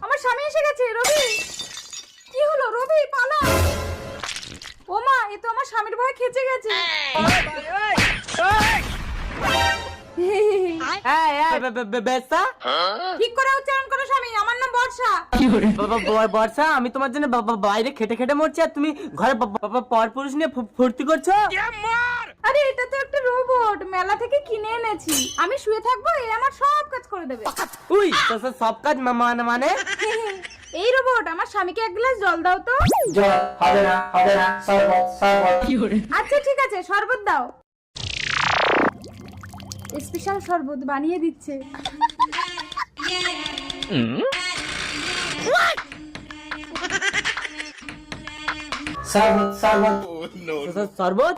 আমার স্বামী এসে গেছে। রবি, কি হলো? রবি পালা। ও মা, এ তো আমার স্বামীর ভয়ে খেচে গেছে। ঠিক করে উচ্চারণ করো স্বামী, আমার নাম বর্ষা। বর্ষা, আমি তোমার জন্য বাইরে খেটে খেটে মরছি আর তুমি ঘরে পরপুরুষ নিয়ে ফুর্তি করছো। আরে এটা তো একটা রোবট, মেলা থেকে কিনে এনেছি। আমি শুয়ে থাকবো, এ আমার সব কাজ করে দেবে। উই, সব কাজ মানে এই রোবট, আমার স্বামীকে এক গ্লাস জল দাও তো। হবে না, আচ্ছা ঠিক আছে, শরবত দাও। স্পেশাল শরবত বানিয়ে দিচ্ছে। শরবত।